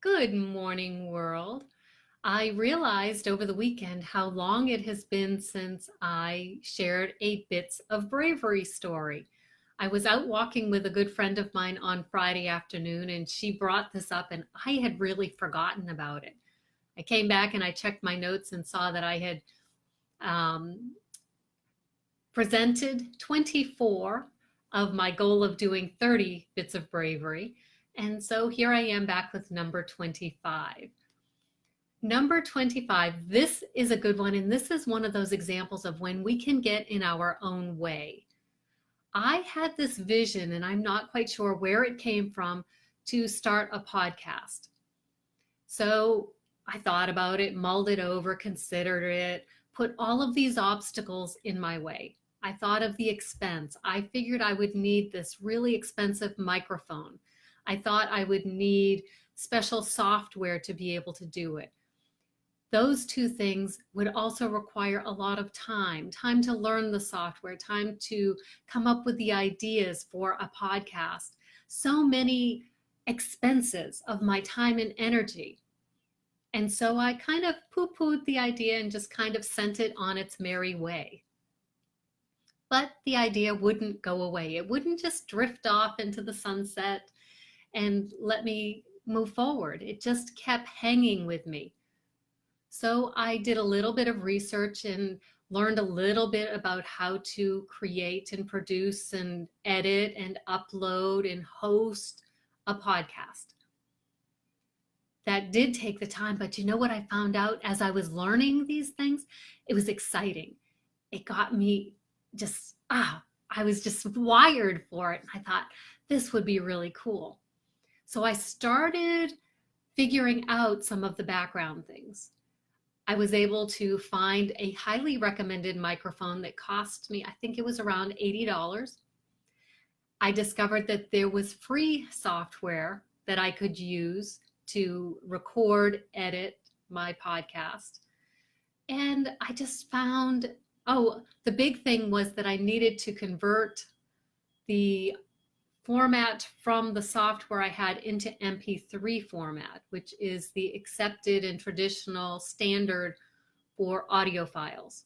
Good morning, world. I realized over the weekend how long it has been since I shared a Bits of Bravery story. I was out walking with a good friend of mine on Friday afternoon, and she brought this up, and I had really forgotten about it. I came back and I checked my notes and saw that I had um, presented 24 of my goal of doing 30 bits of bravery. And so here I am back with number 25. Number 25, this is a good one, and this is one of those examples of when we can get in our own way. I had this vision, and I'm not quite sure where it came from, to start a podcast. So I thought about it, mulled it over, considered it, put all of these obstacles in my way. I thought of the expense. I figured I would need this really expensive microphone. I thought I would need special software to be able to do it. Those two things would also require a lot of time to learn the software, time to come up with the ideas for a podcast. So many expenses of my time and energy. And so I kind of poo-pooed the idea and just kind of sent it on its merry way. But the idea wouldn't go away. It wouldn't just drift off into the sunset and let me move forward. It just kept hanging with me. So I did a little bit of research and learned a little bit about how to create and produce and edit and upload and host a podcast. That did take the time, but you know what I found out as I was learning these things? It was exciting. It got me just, I was just wired for it. I thought this would be really cool. So I started figuring out some of the background things. I was able to find a highly recommended microphone that cost me, I think it was around $80. I discovered that there was free software that I could use to record, edit my podcast. And I just found, the big thing was that I needed to convert the format from the software I had into MP3 format, which is the accepted and traditional standard for audio files.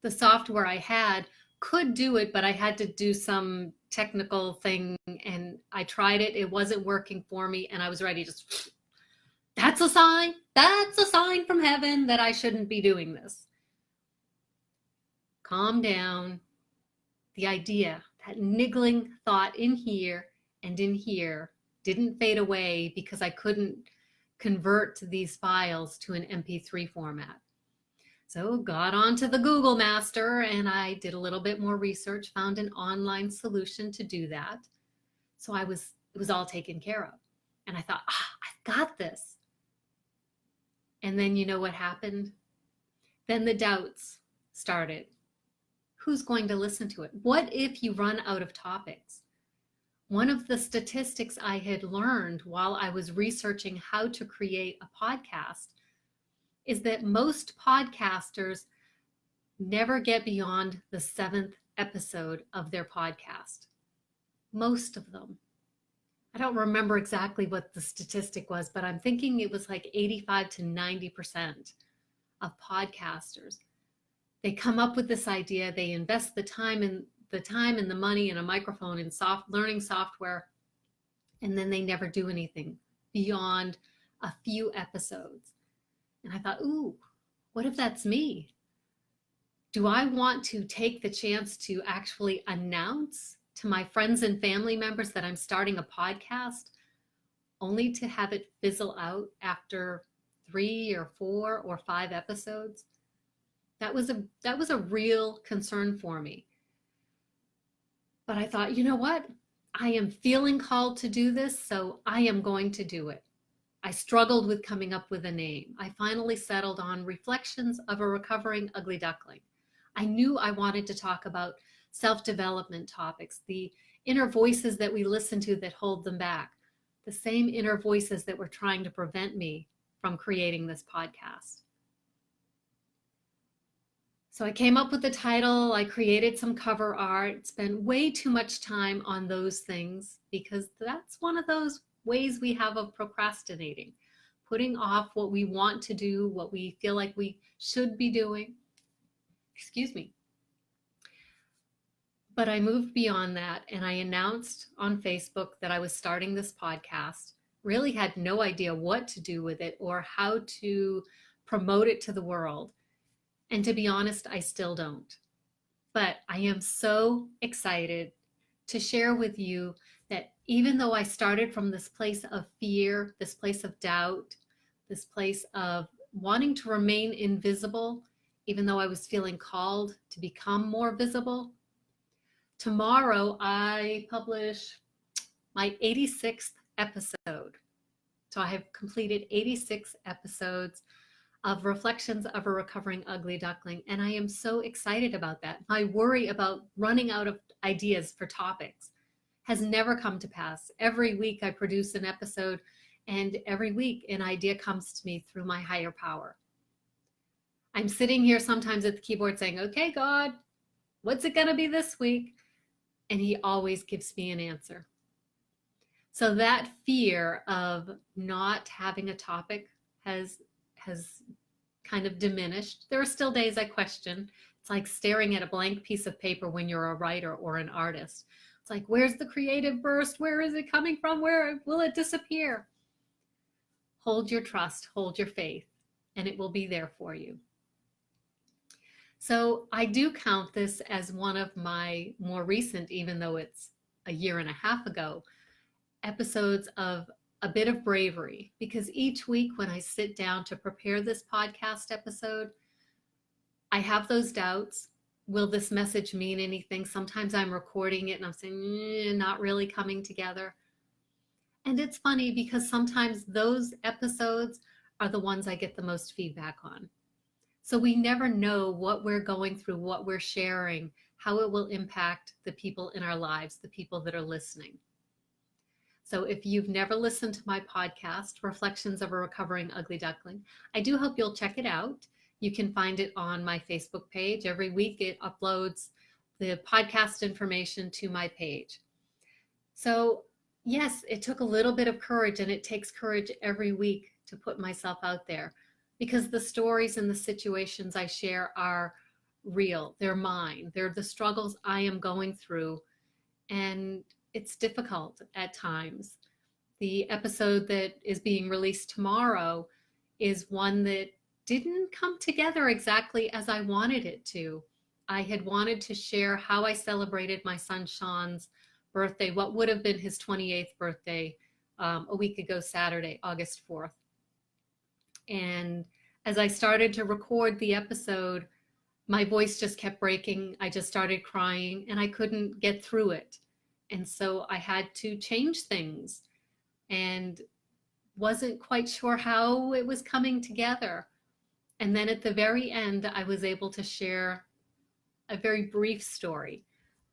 The software I had could do it, but I had to do some technical thing, and I tried it. It wasn't working for me, and I was ready to just, that's a sign from heaven that I shouldn't be doing this. Calm down. The idea, that niggling thought in here and in here didn't fade away because I couldn't convert these files to an MP3 format. So got onto the Google Master and I did a little bit more research, found an online solution to do that. So it was all taken care of. And I thought, I've got this. And then you know what happened? Then the doubts started. Who's going to listen to it? What if you run out of topics? One of the statistics I had learned while I was researching how to create a podcast is that most podcasters never get beyond the 7th episode of their podcast. Most of them. I don't remember exactly what the statistic was, but I'm thinking it was like 85 to 90% of podcasters. They come up with this idea, they invest the time and the money in a microphone and learning software, and then they never do anything beyond a few episodes. And I thought, what if that's me? Do I want to take the chance to actually announce to my friends and family members that I'm starting a podcast, only to have it fizzle out after 3 or 4 or 5 episodes? That was a real concern for me. But I thought, you know what? I am feeling called to do this, so I am going to do it. I struggled with coming up with a name. I finally settled on Reflections of a Recovering Ugly Duckling. I knew I wanted to talk about self-development topics, the inner voices that we listen to that hold them back, the same inner voices that were trying to prevent me from creating this podcast. So I came up with the title, I created some cover art, spent way too much time on those things because that's one of those ways we have of procrastinating, putting off what we want to do, what we feel like we should be doing. Excuse me. But I moved beyond that and I announced on Facebook that I was starting this podcast. Really had no idea what to do with it or how to promote it to the world. And to be honest, I still don't. But I am so excited to share with you that even though I started from this place of fear, this place of doubt, this place of wanting to remain invisible, even though I was feeling called to become more visible, tomorrow I publish my 86th episode. So I have completed 86 episodes of Reflections of a Recovering Ugly Duckling. And I am so excited about that. My worry about running out of ideas for topics has never come to pass. Every week I produce an episode, and every week an idea comes to me through my higher power. I'm sitting here sometimes at the keyboard saying, okay, God, what's it going to be this week? And he always gives me an answer. So that fear of not having a topic has kind of diminished. There are still days I question. It's like staring at a blank piece of paper when you're a writer or an artist. It's like, where's the creative burst? Where is it coming from? Where will it disappear? Hold your trust, hold your faith, and it will be there for you. So I do count this as one of my more recent, even though it's a year and a half ago, episodes of a bit of bravery, because each week when I sit down to prepare this podcast episode, I have those doubts. Will this message mean anything? Sometimes I'm recording it and I'm saying, not really coming together. And it's funny because sometimes those episodes are the ones I get the most feedback on. So we never know what we're going through, what we're sharing, how it will impact the people in our lives, the people that are listening. So if you've never listened to my podcast, Reflections of a Recovering Ugly Duckling, I do hope you'll check it out. You can find it on my Facebook page. Every week it uploads the podcast information to my page. So yes, it took a little bit of courage, and it takes courage every week to put myself out there, because the stories and the situations I share are real. They're mine. They're the struggles I am going through. And it's difficult at times. The episode that is being released tomorrow is one that didn't come together exactly as I wanted it to. I had wanted to share how I celebrated my son Sean's birthday, what would have been his 28th birthday, a week ago Saturday, August 4th. And as I started to record the episode, my voice just kept breaking. I just started crying and I couldn't get through it. And so I had to change things and wasn't quite sure how it was coming together. And then at the very end, I was able to share a very brief story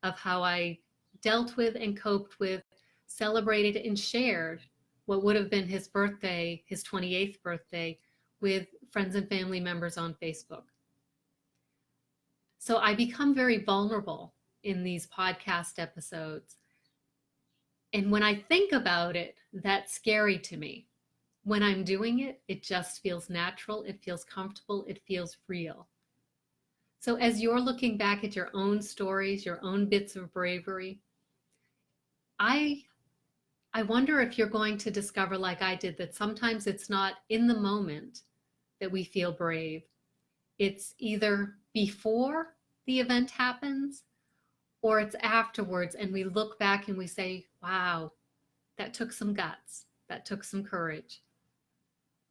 of how I dealt with and coped with, celebrated and shared what would have been his birthday, his 28th birthday, with friends and family members on Facebook. So I become very vulnerable in these podcast episodes. And when I think about it, that's scary to me. When I'm doing it, it just feels natural, it feels comfortable, it feels real. So as you're looking back at your own stories, your own bits of bravery, I wonder if you're going to discover, like I did, that sometimes it's not in the moment that we feel brave. It's either before the event happens or it's afterwards, and we look back and we say, wow, that took some guts, that took some courage.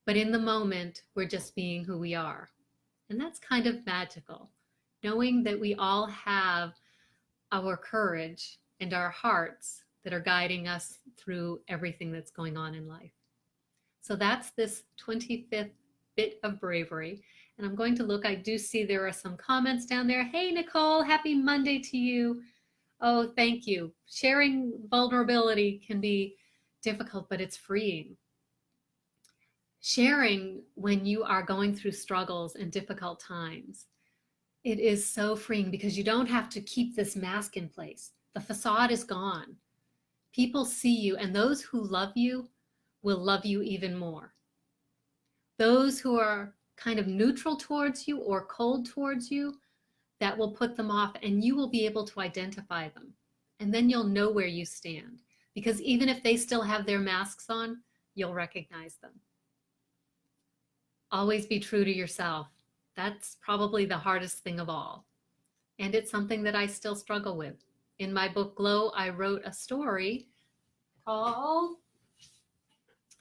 But in the moment, we're just being who we are. And that's kind of magical, knowing that we all have our courage and our hearts that are guiding us through everything that's going on in life. So that's this 25th bit of bravery. And I'm going to look, I do see there are some comments down there. Hey, Nicole, happy Monday to you. Oh, thank you. Sharing vulnerability can be difficult, but it's freeing. Sharing when you are going through struggles and difficult times, it is so freeing because you don't have to keep this mask in place. The facade is gone. People see you, and those who love you will love you even more. Those who are kind of neutral towards you or cold towards you, that will put them off, and you will be able to identify them. And then you'll know where you stand. Because even if they still have their masks on, you'll recognize them. Always be true to yourself. That's probably the hardest thing of all. And it's something that I still struggle with. In my book, Glow, I wrote a story called...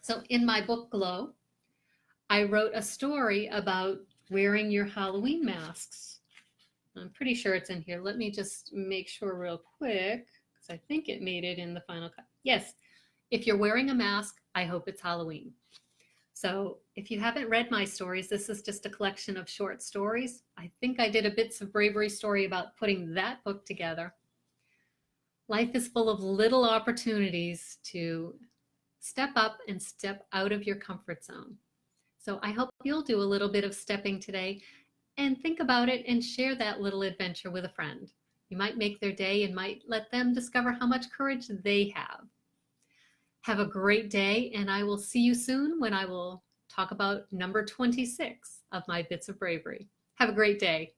So in my book, Glow, I wrote a story about wearing your Halloween masks. I'm pretty sure it's in here. Let me just make sure real quick, because I think it made it in the final cut. Yes, if you're wearing a mask, I hope it's Halloween. So if you haven't read my stories, this is just a collection of short stories. I think I did a Bits of Bravery story about putting that book together. Life is full of little opportunities to step up and step out of your comfort zone. So I hope you'll do a little bit of stepping today and think about it and share that little adventure with a friend. You might make their day and might let them discover how much courage they have. Have a great day, and I will see you soon when I will talk about number 26 of my Bits of Bravery. Have a great day.